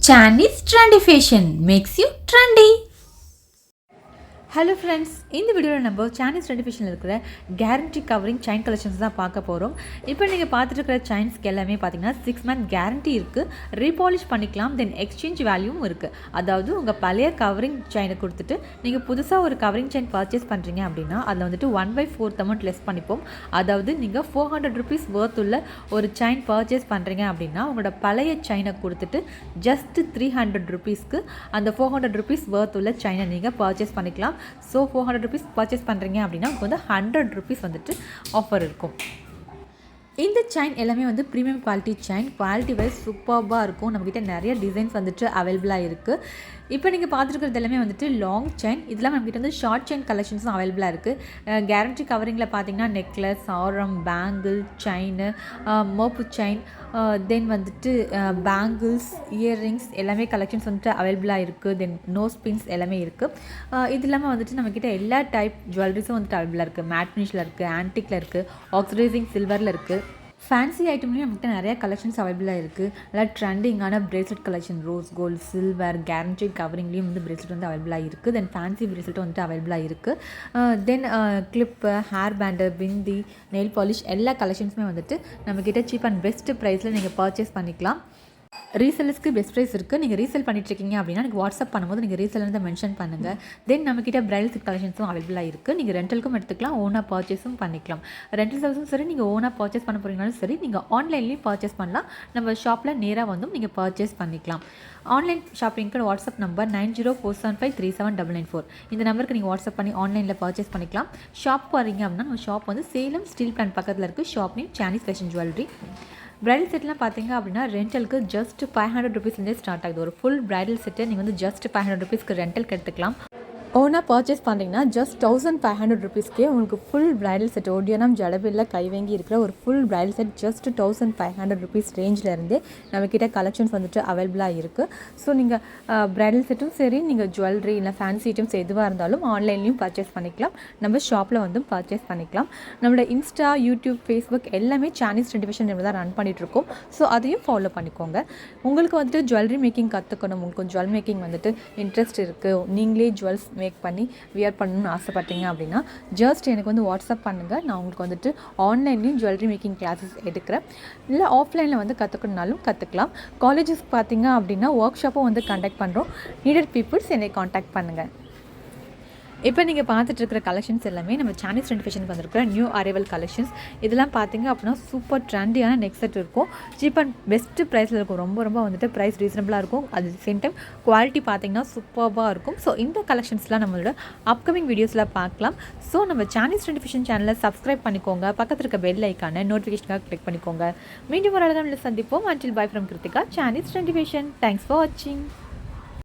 Chinese trendy fashion makes you trendy. Hello friends, இந்த வீடியோவில் நம்ம Chinese trendy fashion இருக்கிற guarantee covering chain collections தான் பார்க்க போகிறோம். இப்போ நீங்கள் பார்த்துட்டு இருக்கிற chains எல்லாமே பார்த்தீங்கன்னா 6 month guarantee இருக்குது, repolish பண்ணிக்கலாம், தென் எக்ஸ்சேஞ்ச் வேல்யூவும் இருக்குது. அதாவது உங்கள் பழைய கவரிங் செயினை கொடுத்துட்டு நீங்கள் புதுசாக ஒரு கவரிங் செயின் பர்ச்சேஸ் பண்ணுறீங்க அப்படின்னா அதில் வந்துட்டு 1/4 அமௌண்ட் லெஸ் பண்ணிப்போம். அதாவது நீங்கள் 400 rupees worth உள்ள ஒரு செயின் பர்ச்சேஸ் பண்ணுறீங்க அப்படின்னா உங்களோட பழைய செயினை கொடுத்துட்டு ஜஸ்ட் 300 rupeesக்கு அந்த 400 rupees worth உள்ள செயினை நீங்கள் பர்ச்சேஸ் பண்ணிக்கலாம். ஸோ 400 rupees பர்ச்சேஸ் பண்ணுறீங்க அப்படின்னா உங்களுக்கு வந்து 100 rupees வந்துட்டு ஆஃபர் இருக்கும். இந்த செயின் எல்லாமே வந்து premium quality chain, quality wise சூப்பர்பாக இருக்கும். நம்மக்கிட்ட நிறைய டிசைன்ஸ் வந்துட்டு அவைலபிளாக இருக்குது. இப்போ நீங்கள் பார்த்துருக்கிறது எல்லாமே வந்துட்டு லாங் செயின், இதெல்லாம் நம்மக்கிட்ட வந்து ஷார்ட் செயின் கலெக்ஷன்ஸும் அவைலபிளாக இருக்குது. கேரண்டி கவரிங்கில் பார்த்தீங்கன்னா நெக்லஸ், ஆரம், பேங்கிள், செயின், மோப்பு செயின், தென் வந்துட்டு பேங்கிள்ஸ், இயர்ரிங்ஸ் எல்லாமே கலெக்ஷன்ஸ் வந்துட்டு அவைலபிளாக இருக்குது. தென் நோஸ் பின்ஸ் எல்லாமே இருக்குது. இது இல்லாமல் வந்துட்டு நம்மக்கிட்ட எல்லா டைப் ஜுவல்லரிஸும் வந்துட்டு அவைலபிளாக இருக்குது. மேட் ஃபினிஷில் இருக்குது, ஆன்டிக்கில் இருக்குது, ஆக்சிடைசிங் சில்வரில் இருக்குது. ஃபேன்சி ஐட்டம்லேயும் நம்மகிட்ட நிறையா கலெக்ஷன்ஸ் அவைலபிளாக இருக்குது. நல்லா ட்ரெண்டிங்கான bracelet collection, rose gold, silver, guarantee கவரிங்லேயும் வந்து பிரேஸ்லெட் வந்து அவைலபிளாக இருக்குது. தென் ஃபேன்சி பிரேஸ்லெட் வந்துட்டு அவைலபிளாக இருக்குது. தென் கிளிப்பு, ஹேர் பேண்டு, பிந்தி, நெயில் பாலிஷ் எல்லா கலெக்ஷன்ஸுமே வந்துட்டு நம்மக்கிட்ட சீப் அண்ட் பெஸ்ட் ப்ரைஸில் நீங்கள் பர்ச்சேஸ் பண்ணிக்கலாம். ரீசெல்லர்ஸ்க்கு பெஸ்ட் ப்ரைஸ் இருக்குது. நீங்கள் ரீசெல் பண்ணிட்டுருக்கீங்க அப்படின்னா எனக்கு வாட்ஸ்அப் பண்ணும்போது நீங்கள் ரீசெல்லர் மென்ஷன் பண்ணுங்கள். தென் நம்மக்கிட்ட பிரைடல் செட் கலெக்ஷன்ஸும் அவைலபிளாக இருக்குது. நீங்கள் ரெண்டலுக்கும் எடுத்துக்கலாம், ஓனாக பர்ச்சேஸும் பண்ணிக்கலாம். ரெண்டல் சர்வீஸும் சரி, நீங்கள் ஓனாக பர்ச்சேஸ் பண்ண போகிறீங்கனாலும் சரி, நீங்கள் ஆன்லைன்லேயும் பர்ச்சேஸ் பண்ணலாம். நம்ம ஷாப்பில் நேராக வந்தும் நீங்கள் பர்ச்சேஸ் பண்ணிக்கலாம். ஆன்லைன் ஷாப்பிங்க்கு வாட்ஸ்அப் நம்பர் 9047537994. இந்த நம்பருக்கு நீங்கள் வாட்ஸ்அப் பண்ணி ஆன்லைனில் பர்ச்சேஸ் பண்ணிக்கலாம். ஷாப் வரீங்க அப்படின்னா நம்ம ஷாப் வந்து சேலம் ஸ்டீல் பிளான்ட் பக்கத்தில் இருக்குது. Shop name Sanish fashion jewellery. Bridal செட்லாம் பார்த்தீங்க அப்படின்னா ரெண்டலுக்கு ஜஸ்ட் 500 rupeesலேருந்தே ஸ்டார்ட் ஆகுது. ஒரு ஃபுல் பிரைடல் செட்டை நீங்கள் வந்து ஜஸ்ட் 500 rupeesக்கு ரெண்டலுக்கு எடுத்துக்கலாம். ஓனாக பர்ச்சேஸ் பண்ணுறீங்கன்னா ஜஸ்ட் 1500 rupeesக்கே உங்களுக்கு ஃபுல் பிரைடல் செட், ஒடியானம் ஜடபில்ல கைவேங்கி இருக்கிற ஒரு full bridal set just 1500 rupees ரேஞ்சிலேருந்தே நம்மக்கிட்ட கலெக்ஷன்ஸ் வந்துட்டு அவைலபிளாக இருக்குது. ஸோ நீங்கள் பிரைடல் செட்டும் சரி, நீங்கள் ஜுவல்லரி இல்லை ஃபேன்சி ஐட்டம்ஸ் எதுவாக இருந்தாலும் ஆன்லைன்லேயும் பர்ச்சேஸ் பண்ணிக்கலாம், நம்ம ஷாப்பில் வந்து பர்ச்சேஸ் பண்ணிக்கலாம். நம்மளோட இன்ஸ்டா, யூடியூப், ஃபேஸ்புக் எல்லாமே Chinese trendy fashion தான் ரன் பண்ணிகிட்ருக்கோம். ஸோ அதையும் ஃபாலோ பண்ணிக்கோங்க. உங்களுக்கு வந்துட்டு ஜுவல்லரி மேக்கிங் கற்றுக்கணும், உங்களுக்கு ஜுவல் மேக்கிங் வந்துட்டு இன்ட்ரெஸ்ட் இருக்குது, நீங்களே ஜுவல்ஸ் மேக் பண்ணி வியர் பண்ணணும்னு ஆசைப்பட்டீங்க அப்படின்னா ஜஸ்ட் எனக்கு வந்து வாட்ஸ்அப் பண்ணுங்கள். நான் உங்களுக்கு வந்துட்டு ஆன்லைன்லேயும் ஜுவல்லரி மேக்கிங் கிளாஸஸ் எடுக்கிறேன். இல்லை ஆஃப்லைனில் வந்து கற்றுக்கணுனாலும் கற்றுக்கலாம். காலேஜஸ்க்கு பார்த்தீங்க அப்படின்னா ஒர்க் ஷாப்பும் வந்து கண்டக்ட் பண்ணுறோம். நீடட் பீப்புள்ஸ் என்னை காண்டாக்ட் பண்ணுங்கள். இப்போ நீங்கள் பார்த்துட்டு இருக்கிற கலெக்ஷன்ஸ் எல்லாமே நம்ம Chinese trendy fashion வந்திருக்கிற நியூ அரைவல் கலெக்ஷன்ஸ். இதெல்லாம் பார்த்தீங்க அப்படின்னா சூப்பர் ட்ரெண்டியான நெக் செட் இருக்கும். சீப் அண்ட் பெஸ்ட் ப்ரைஸில் இருக்கும். ரொம்ப வந்துட்டு ப்ரைஸ் ரீசனபிளாக இருக்கும். அது சேம் டைம் குவாலிட்டி பார்த்தீங்கன்னா சூப்பராக இருக்கும். ஸோ இந்த கலெக்ஷன்ஸ்லாம் நம்மளோட அப்கமிங் வீடியோஸில் பார்க்கலாம். ஸோ நம்ம Chinese trendy fashion சேனலை சப்ஸ்கிரைப் பண்ணிக்கோங்க. பக்கத்தில் இருக்க பெல் ஐக்கான நோட்டிஃபிகேஷனாக கிளிக் பண்ணிக்கோங்க. மீண்டும் ஒரு அழகான சந்திப்போம். until bye from Kritika, Chinese trendy fashion. Thanks for watching.